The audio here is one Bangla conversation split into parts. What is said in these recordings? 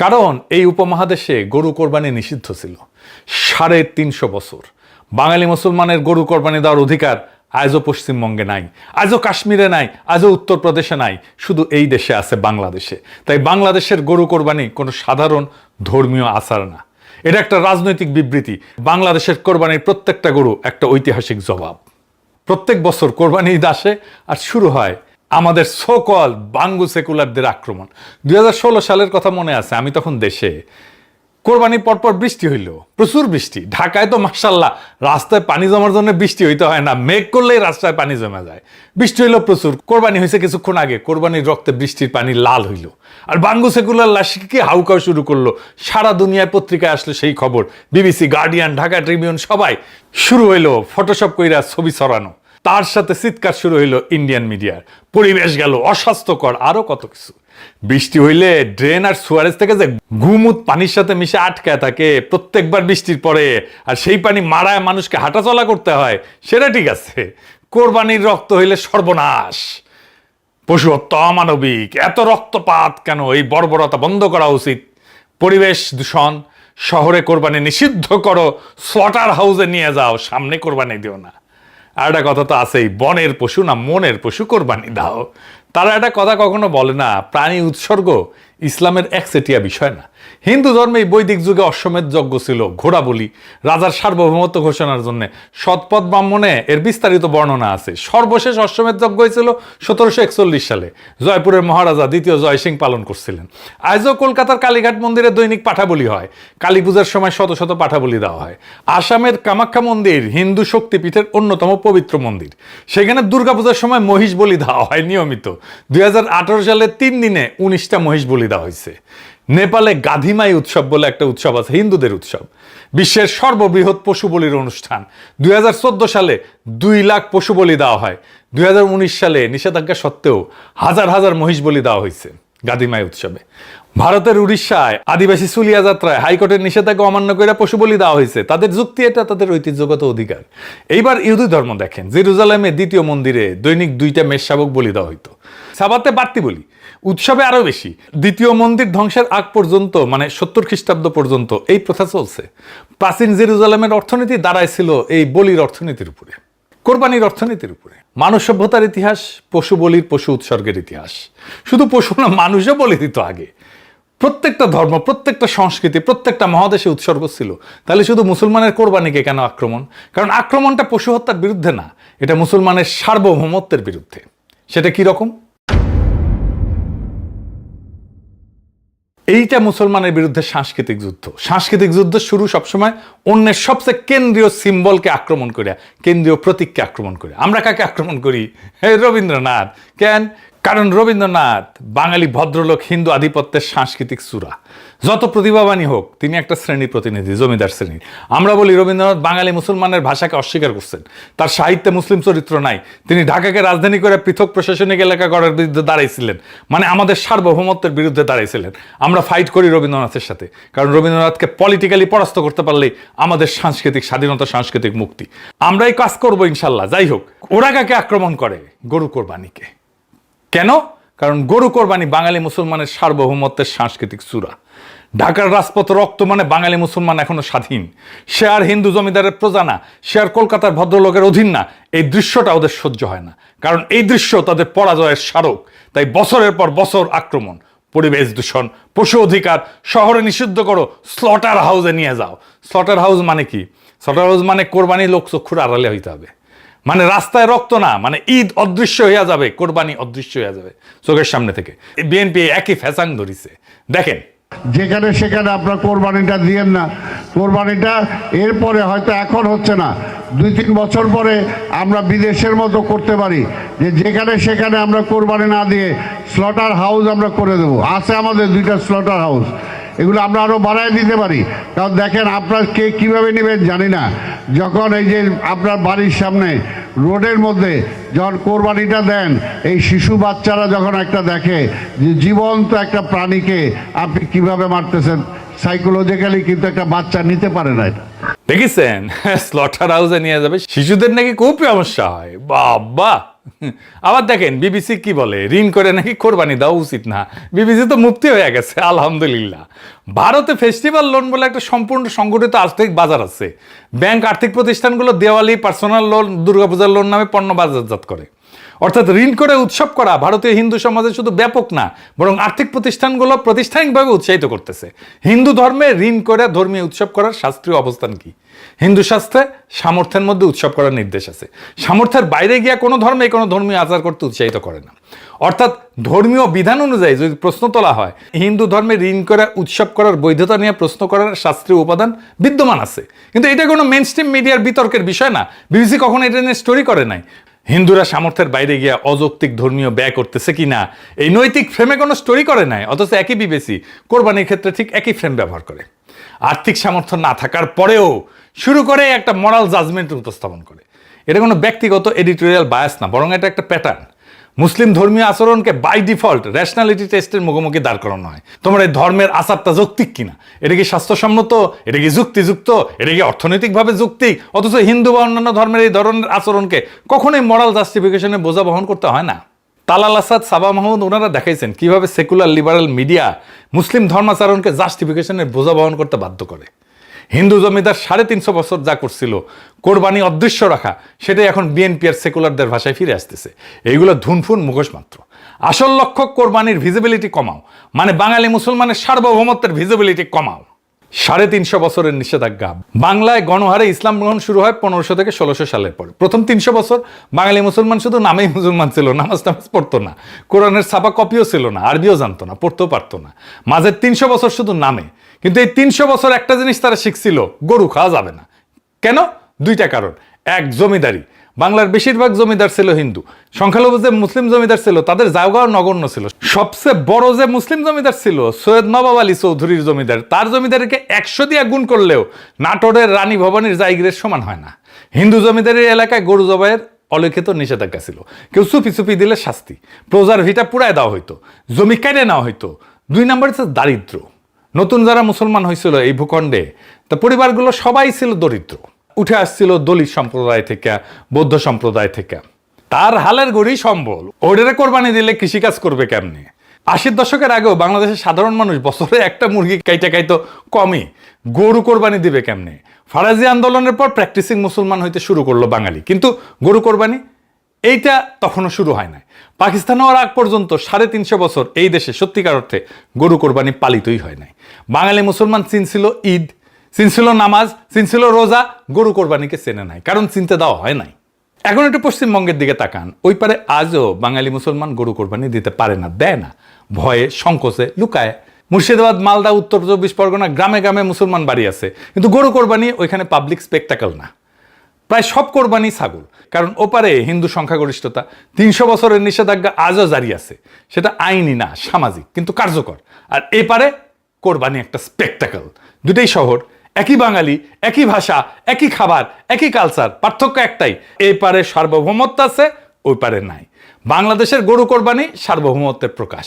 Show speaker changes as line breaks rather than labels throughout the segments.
কারণ এই উপমহাদেশে গরু কোরবানি নিষিদ্ধ ছিল ৩৫০ বছর। বাঙালি মুসলমানের গরু কোরবানি দেওয়ার অধিকার আজও পশ্চিমবঙ্গে নাই, আজও কাশ্মীরে নাই, আজও উত্তরপ্রদেশে নাই, শুধু এই দেশে আছে, বাংলাদেশে। তাই বাংলাদেশের গরু কোরবানি কোনো সাধারণ ধর্মীয় আচার না, এটা একটা রাজনৈতিক বিবৃতি। বাংলাদেশের কোরবানির প্রত্যেকটা গরু একটা ঐতিহাসিক জবাব। প্রত্যেক বছর কোরবানি ঈদ আসে আর শুরু হয় আমাদের সোকল বাঙ্গু সেকুলারদের আক্রমণ। ২০১৬ সালের কথা মনে আছে, আমি তখন দেশে। কোরবানির পরপর বৃষ্টি হইল, প্রচুর বৃষ্টি। ঢাকায় তো মাশাআল্লাহ রাস্তায় পানি জমার জন্য বৃষ্টি হইতে হয় না, মেঘ করলেই রাস্তায় পানি জমা যায়। বৃষ্টি হইল প্রচুর। কোরবানি হয়েছে কিছুক্ষণ আগে, কোরবানির রক্তে বৃষ্টির পানি লাল হইল, আর বাঙ্গু সেকুলার লাশকে হাউকাও শুরু করলো। সারা দুনিয়ায় পত্রিকায় আসলো সেই খবর, বিবিসি, গার্ডিয়ান, ঢাকা ট্রিবিউন, সবাই শুরু হইলো ফটোশপ কইরা ছবি ছড়ানো। তার সাথে চিৎকার শুরু হইলো ইন্ডিয়ান মিডিয়ার, পরিবেশ গেল অস্বাস্থ্যকর, আরো কত কিছু। বৃষ্টি হইলে ড্রেন আর সুয়ারেজ থেকে যে গুমুত পানির সাথে মিশে আটকায় থাকে প্রত্যেকবার বৃষ্টির পরে, আর সেই পানি মারায় মানুষকে হাঁটাচলা করতে হয়, সেটা ঠিক আছে। কোরবানির রক্ত হইলে সর্বনাশ, পশু হত্যা অমানবিক, এত রক্তপাত কেন? এই বর্বরতা বন্ধ করা উচিত। পরিবেশ দূষণ, শহরে কোরবানি নিষিদ্ধ করো, স্লটার হাউসে নিয়ে যাও, সামনে কোরবানি দিও না। আর একটা কথা তো আছেই, বনের পশু না মনের পশু কোরবানি দাও। তারা একটা কথা কখনো বলে না, প্রাণী উৎসর্গ ইসলামের একচেটিয়া বিষয় না। হিন্দু ধর্মে বৈদিক যুগে অশ্বমেধ যজ্ঞ ছিল, ঘোড়া বলি, রাজার সার্বভৌমত্ব ঘোষণার জন্য। সৎপথ ব্রাহ্মণে এর বিস্তারিত বর্ণনা আছে। সর্বশেষ অশ্বমেধ যজ্ঞ হয়েছিল ১৭৪১ সালে, জয়পুরের মহারাজা দ্বিতীয় জয় সিং পালন করছিলেন। আজও কলকাতার কালীঘাট মন্দিরে দৈনিক পাঠা বলি হয়, কালী পূজার সময় শত শত পাঠা বলি দেওয়া হয়। আসামের কামাখ্যা মন্দির হিন্দু শক্তিপীঠের অন্যতম পবিত্র মন্দির, সেখানে দুর্গাপূজার সময় মহিষ বলি দেওয়া হয় নিয়মিত। ২০১৮ সালে ৩ দিনে ১৯টা মহিষ বলি দেওয়া হয়েছে। নেপালে গাধিমাই উৎসব বলে একটা উৎসব আছে, হিন্দুদের উৎসব, বিশ্বের সর্ববৃহৎ পশু বলির অনুষ্ঠান। ২০১৪ সালে ২ লাখ পশু বলি দেওয়া হয়। ২০১৯ সালে নিষেধাজ্ঞা সত্ত্বেও হাজার হাজার মহিষ বলি দেওয়া হয়েছে গাধিমাই উৎসবে। ভারতের উড়িষ্যায় আদিবাসী সুলিয়া যাত্রায় হাইকোর্টের নিষেধাজ্ঞা অমান্য করে পশু বলি দেওয়া হয়েছে। তাদের যুক্তি, এটা তাদের ঐতিহ্যগত অধিকার। এইবার ইহুদি ধর্ম দেখেন, জেরুজালেমে দ্বিতীয় মন্দিরে দৈনিক 2টা মেষ শাবক বলি দেওয়া হইতো, সাবাতে বাড়তি বলি, উৎসবে আরো বেশি। দ্বিতীয় মন্দির ধ্বংসের আগ পর্যন্ত, মানে 70 খ্রিস্টাব্দ পর্যন্ত এই প্রথা চলছে। প্রাচীন জেরুজালেমের অর্থনীতি দাঁড়াইছিল এই বলির অর্থনীতির উপরে, কোরবানির অর্থনীতির উপরে। মানব সভ্যতার ইতিহাস পশু বলির, পশু উৎসর্গের ইতিহাস। শুধু পশু না, মানুষও বলি দিত আগে। প্রত্যেকটা ধর্ম, প্রত্যেকটা সংস্কৃতি, প্রত্যেকটা মহাদেশে উৎসর্গ ছিল। তাহলে শুধু মুসলমানের কোরবানিকে কেন আক্রমণ? কারণ আক্রমণটা পশু হত্যার বিরুদ্ধে না, এটা মুসলমানের সার্বভৌমত্বের বিরুদ্ধে। সেটা কি রকম? এইটা মুসলমানের বিরুদ্ধে সাংস্কৃতিক যুদ্ধ। সাংস্কৃতিক যুদ্ধ শুরু সবসময় অন্যের সবচেয়ে কেন্দ্রীয় সিম্বলকে আক্রমণ করে, কেন্দ্রীয় প্রতীককে আক্রমণ করে। আমরা কাকে আক্রমণ করি? রবীন্দ্রনাথ। কেন? কারণ রবীন্দ্রনাথ বাঙালি ভদ্রলোক, হিন্দু আধিপত্যের সাংস্কৃতিক চূড়া। যত প্রতিভাবানই হোক, তিনি একটা শ্রেণীর প্রতিনিধি, জমিদার শ্রেণীর। আমরা বলি রবীন্দ্রনাথ বাঙালি মুসলমানের ভাষাকে অস্বীকার করছেন, তার সাহিত্যে মুসলিম চরিত্র নাই, তিনি ঢাকাকে রাজধানী করে পৃথক প্রশাসনিক এলাকা গড়ার বিরুদ্ধে দাঁড়াইছিলেন, মানে আমাদের সার্বভৌমত্বের বিরুদ্ধে দাঁড়াইছিলেন। আমরা ফাইট করি রবীন্দ্রনাথের সাথে, কারণ রবীন্দ্রনাথকে পলিটিক্যালি পরাস্ত করতে পারলেই আমাদের সাংস্কৃতিক স্বাধীনতা, সাংস্কৃতিক মুক্তি। আমরাই কাজ করবো ইনশাল্লাহ। যাই হোক, ওরা কাকে আক্রমণ করে? গরু কোরবানিকে। কেন? কারণ গরু কোরবানি বাঙালি মুসলমানের সার্বভৌমত্বের সাংস্কৃতিক চূড়া। ঢাকার রাজপথ রক্ত, মানে বাঙালি মুসলমান এখনো স্বাধীন। সে আর হিন্দু জমিদারের প্রজা না, সে আর কলকাতার ভদ্রলোকের অধীন না। এই দৃশ্যটা ওদের সহ্য হয় না, কারণ এই দৃশ্য তাদের পরাজয়ের স্মারক। তাই বছরের পর বছর আক্রমণ, পরিবেশ দূষণ, পশু অধিকার, শহরে নিষিদ্ধ করো, স্লটার হাউসে নিয়ে যাও। স্লটার হাউস মানে কি? স্লটার হাউস মানে কোরবানি লোক চক্ষুর আড়ালে হইতে হবে, মানে রাস্তায় রক্ত না, মানে ঈদ অদৃশ্য হইয়া যাবে, কোরবানি অদৃশ্য হইয়া যাবে চোখের সামনে থেকে। বিএনপি একই ফ্যাসাং ধরিছে। দেখেন,
যেখানে সেখানে আপনার কোরবানিটা দিয়েন না। কোরবানিটা এরপরে হয়তো এখন হচ্ছে না, 2-3 বছর পরে আমরা বিদেশের মতো করতে পারি, যে যেখানে সেখানে আমরা কোরবানি না দিয়ে স্লটার হাউস আমরা করে দেবো। আছে আমাদের 2টা স্লটার হাউস, এগুলো আমরা আরও বাড়ায় দিতে পারি। কারণ দেখেন, আপনার কে কীভাবে নেবেন জানি না, যখন এই যে আপনার বাড়ির সামনে রোডের মধ্যে যখন কোরবানিটা দেন, এই শিশু বাচ্চারা যখন একটা দেখে যে জীবন্ত একটা প্রাণীকে আপনি কিভাবে মারতেছেন, সাইকোলজিক্যালি কিন্তু একটা বাচ্চা নিতে পারে না। এটা
দেখেছেন, স্লটার হাউসে নিয়ে যাবে, শিশুদের নাকি খুব সমস্যা হয়। বাবা, আবার দেখেন বিবিসি কি বলে, ঋণ করে নাকি কোরবানি দেওয়া উচিত না। বিবিসি তো মুক্তি হয়ে গেছে আলহামদুলিল্লাহ। ভারতে ফেস্টিভ্যাল লোন বলে একটা সম্পূর্ণ সংগঠিত আর্থিক বাজার আছে। ব্যাংক আর্থিক প্রতিষ্ঠানগুলো দেওয়ালি, পার্সোনাল লোন, দুর্গাপূজার লোন নামে পণ্য বাজারজাত করে। অর্থাৎ ঋণ করে উৎসব করা ভারতীয় হিন্দু সমাজে শুধু ব্যাপক না, বরং আর্থিক প্রতিষ্ঠানগুলো প্রাতিষ্ঠানিকভাবে উৎসাহিত করতেছে। হিন্দু ধর্মে ঋণ করে ধর্মীয় উৎসব করার শাস্ত্রীয় অবস্থান কি? হিন্দু শাস্ত্রে সামর্থ্যের মধ্যে উৎসব করার নির্দেশ আছে। সামর্থ্যের বাইরে গিয়া কোনো ধর্মে কোনো ধর্মীয় আচার করতে উৎসাহিত করে না। অর্থাৎ ধর্মীয় বিধান অনুযায়ী যদি প্রশ্ন তোলা হয়, হিন্দু ধর্মে ঋণ করে উৎসব করার বৈধতা নিয়ে প্রশ্ন করার শাস্ত্রীয় উপাদান বিদ্যমান আছে। কিন্তু এটা কোনো মেইনস্ট্রিম মিডিয়ার বিতর্কের বিষয় না। বিবিসি কখনো এটা নিয়ে স্টোরি করে নাই। হিন্দুরা সামর্থ্যের বাইরে গিয়া অযৌক্তিক ধর্মীয় ব্যয় করতেছে কিনা এই নৈতিক ফ্রেমে কোনো স্টোরি করে নাই। অথচ একই বিবিসি কোরবানির ক্ষেত্রে ঠিক একই ফ্রেম ব্যবহার করে। আর্থিক সামর্থ্য না থাকার পরেও শুরু করে একটা মরাল জাজমেন্ট উপস্থাপন করে। এটা কোনো ব্যক্তিগত এডিটোরিয়াল বায়াস না, বরং এটা একটা প্যাটার্ন। মুসলিম ধর্মীয় আচরণকে বাই ডিফল্ট ন্যাশনালিটি টেস্টের মুখোমুখি দাঁড় করানো হয়। তোমার এই ধর্মের আচারটা যৌক্তিক কিনা, এটা কি স্বাস্থ্যসম্মত, এটা কি যুক্তিযুক্ত, এটা কি অর্থনৈতিকভাবে যৌক্তিক। অথচ হিন্দু বা অন্যান্য ধর্মের এই ধরনের আচরণকে কখনোই মোরাল জাস্টিফিকেশনে বোঝা বহন করতে হয় না। তালাল আসাদ, সাবা মাহমুদ ওনারা দেখাইছেন কিভাবে সেকুলার লিবারাল মিডিয়া মুসলিম ধর্মাচরণকে জাস্টিফিকেশনের বোঝা বহন করতে বাধ্য করে। হিন্দু জমিদার 350 বছর যা করছিল কোরবানি অদৃশ্য রাখা, সেটাই এখন বিএনপি আর সেকুলারদের ভাষায় ফিরে আসতেছে। এইগুলো ধুনফুন মুখোশ মাত্র। আসল লক্ষ্য কোরবানির ভিজিবিলিটি কমাও, মানে বাঙালি মুসলমানের সার্বভৌমত্বের ভিজিবিলিটি কমাও। 350 বছরের নিষেধাজ্ঞা। বাংলায় গণহারে ইসলাম গ্রহণ শুরু হয় 1500 থেকে 1600 সালের পরে। প্রথম 300 বছর বাঙালি মুসলমান শুধু নামেই মুসলমান ছিল, নামাজ টামাজ পড়তো না, কোরআনের ছাপা কপিও ছিল না, আরবিও জানতো না, পড়তেও পারতো না। মাঝের 300 বছর শুধু নামে। কিন্তু এই 300 বছর একটা জিনিস তারা শিখছিল, গরু খাওয়া যাবে না। কেন? দুইটা কারণ। এক, জমিদারি। বাংলার বেশিরভাগ জমিদার ছিল হিন্দু। সংখ্যালঘু যে মুসলিম জমিদার ছিল তাদের জায়গাও নগণ্য ছিল। সবচেয়ে বড় যে মুসলিম জমিদার ছিল সৈয়দ নবাব আলী চৌধুরীর জমিদার, তার জমিদারিকে 100 দিয়ে গুণ করলেও নাটোরের রানী ভবানীর জায়গিরের সমান হয় না। হিন্দু জমিদারের এলাকায় গরু জবাইয়ের অলিখিত নিষেধাজ্ঞা ছিল। কেউ চুপি চুপি দিলে শাস্তি, প্রজার ভিটা পুরায় দেওয়া হইতো, জমি কেটে নেওয়া হইতো। 2 নম্বর হচ্ছে দারিদ্র। নতুন যারা মুসলমান হয়েছিল এই ভূখণ্ডে, তা পরিবারগুলো সবাই ছিল দরিদ্র। উঠে আসছিল দলিত সম্প্রদায় থেকে, বৌদ্ধ সম্প্রদায় থেকে। তার হালের গড়ি সম্বল, ওটারে কোরবানি দিলে কৃষিকাজ করবে কেমনে? 80-র দশকের আগেও বাংলাদেশের সাধারণ মানুষ বছরে একটা মুরগি খাইতো কমই, গরু কোরবানি দিবে কেমনে? ফারাজি আন্দোলনের পর প্র্যাকটিসিং মুসলমান হইতে শুরু করলো বাঙালি, কিন্তু গরু কোরবানি এইটা তখনও শুরু হয় নাই। পাকিস্তান হওয়ার আগ পর্যন্ত 350 বছর এই দেশে সত্যিকার অর্থে গরু কোরবানি পালিতই হয় নাই। বাঙালি মুসলমান চিনছিল ঈদ, চিনছিল নামাজ, চিনছিল রোজা, গরু কোরবানিকে চেনে নাই, কারণ চিনতে দেওয়া হয় নাই। এখন একটু পশ্চিমবঙ্গের দিকে তাকান, ওই পারে আজও বাঙালি মুসলমান গরু কোরবানি দিতে পারে না, দেয় না, ভয়ে, সংকোচে, লুকায়। মুর্শিদাবাদ, মালদা, উত্তর 24 পরগনা গ্রামে গ্রামে মুসলমান বাড়ি আছে, কিন্তু গরু কোরবানি ওইখানে পাবলিক স্পেকটাকল না। প্রায় সব কোরবানি ছাগল, কারণ ওপারে হিন্দু সংখ্যাগরিষ্ঠতা। 300 বছরের নিষেধাজ্ঞা আজও জারি আছে, সেটা আইনি না, সামাজিক, কিন্তু কার্যকর। আর এপারে কোরবানি একটা স্পেকটাকল। দুটেই শহর, একই বাঙালি, একই ভাষা, একই খাবার, একই কালচার, পার্থক্য একটাই, এই পারে সার্বভৌমত্ব আছে, ওই পারে নাই। বাংলাদেশের গরু কোরবানি সার্বভৌমত্বের প্রকাশ।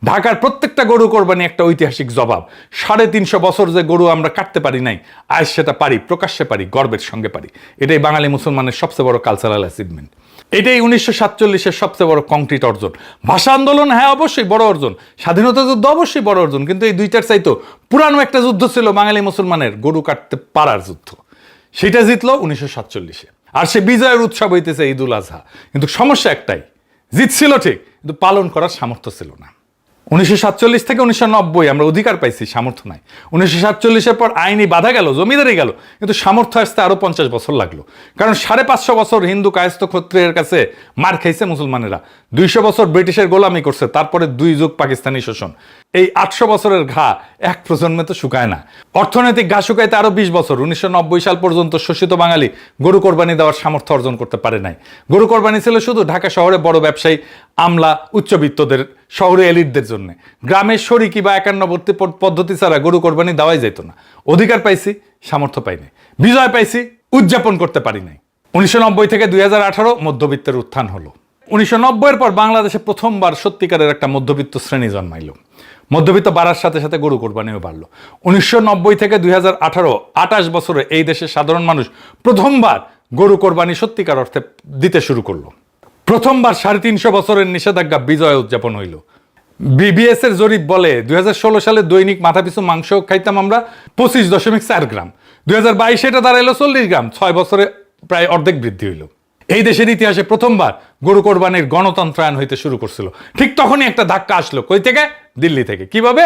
ঢাকার প্রত্যেকটা গরু কোরবানি একটা ঐতিহাসিক জবাব। 350 বছর যে গরু আমরা কাটতে পারি নাই, আজ সেটা পারি, প্রকাশ্যে পারি, গর্বের সঙ্গে পারি। এটাই বাঙালি মুসলমানের সবচেয়ে বড় কালচারাল অ্যাচিভমেন্ট। এটাই 1947-এর সবচেয়ে বড় কংক্রিট অর্জন। ভাষা আন্দোলন, হ্যাঁ অবশ্যই বড় অর্জন। স্বাধীনতা যুদ্ধ অবশ্যই বড় অর্জন, কিন্তু এই দুইটার চাইতো পুরানো একটা যুদ্ধ ছিল বাঙালি মুসলমানের গরু কাটতে পারার যুদ্ধ। সেটা জিতলো 1947-এ। আর সে বিজয়ের উৎসব হইতেছে ঈদ উল আজহা। কিন্তু সমস্যা একটাই, জিতছিল ঠিক, কিন্তু পালন করার সামর্থ্য ছিল না। 1947 থেকে 1990 আমরা অধিকার পাইছি, সামর্থ্য নাই। 1947-এর পর আইনি বাধা গেল, জমিদারি গেল, কিন্তু সামর্থ্য আসতে আরো 50 বছর লাগলো। কারণ 550 বছর হিন্দু কায়স্থ ক্ষত্রিয়ের কাছে মার খাইছে মুসলমানেরা, 200 বছর ব্রিটিশের গোলামি করছে, তারপরে 2 যুগ পাকিস্তানি শোষণ। এই 800 বছরের ঘা এক প্রজন্মে তো শুকায় না। অর্থনৈতিক ঘা শুকাইতে আরো 20 বছর। 1990 সাল পর্যন্ত শোষিত বাঙালি গরু কোরবানি দেওয়ার সামর্থ্য অর্জন করতে পারে নাই। গরু কোরবানি ছিল শুধু ঢাকা শহরে বড় ব্যবসায়ী, আমলা, উচ্চবিত্তদের, শহরে এলিটদের জন্য। গ্রামের শরিকি বা একান্নবর্তী পদ্ধতি ছাড়া গরু কোরবানি দেওয়াই যেত না। অধিকার পাইছি, সামর্থ্য পাইনি। বিজয় পাইছি, উদযাপন করতে পারি নাই। 1990 থেকে 2018 মধ্যবিত্তের উত্থান হলো। 1990-এর পর বাংলাদেশে প্রথমবার সত্যিকারের একটা মধ্যবিত্ত শ্রেণী জন্মাইল। মধ্যবিত্ত বাড়ার সাথে সাথে গরু কোরবানিও বাড়লো। 1990 থেকে 2018, 28 বছরে এই দেশের সাধারণ মানুষ প্রথমবার গরু কোরবানি সত্যিকার অর্থে দিতে শুরু করলো। প্রথমবার 350 বছরের নিষেধাজ্ঞা বিজয় উদযাপন হইল। বিবিএস এর জরিপ বলে 2016 সালে দৈনিক মাথাপিছু মাংস খাইতাম আমরা 25.4 গ্রাম, 2022 এটা দাঁড়াইলো 40 গ্রাম, 6 বছরে প্রায় অর্ধেক বৃদ্ধি হইল। এই দেশের ইতিহাসে প্রথমবার গরু কোরবানির গণতন্ত্রায়ন হইতে শুরু করছিল। ঠিক তখনই একটা ধাক্কা আসলো, কই থেকে? দিল্লি থেকে। কিভাবে?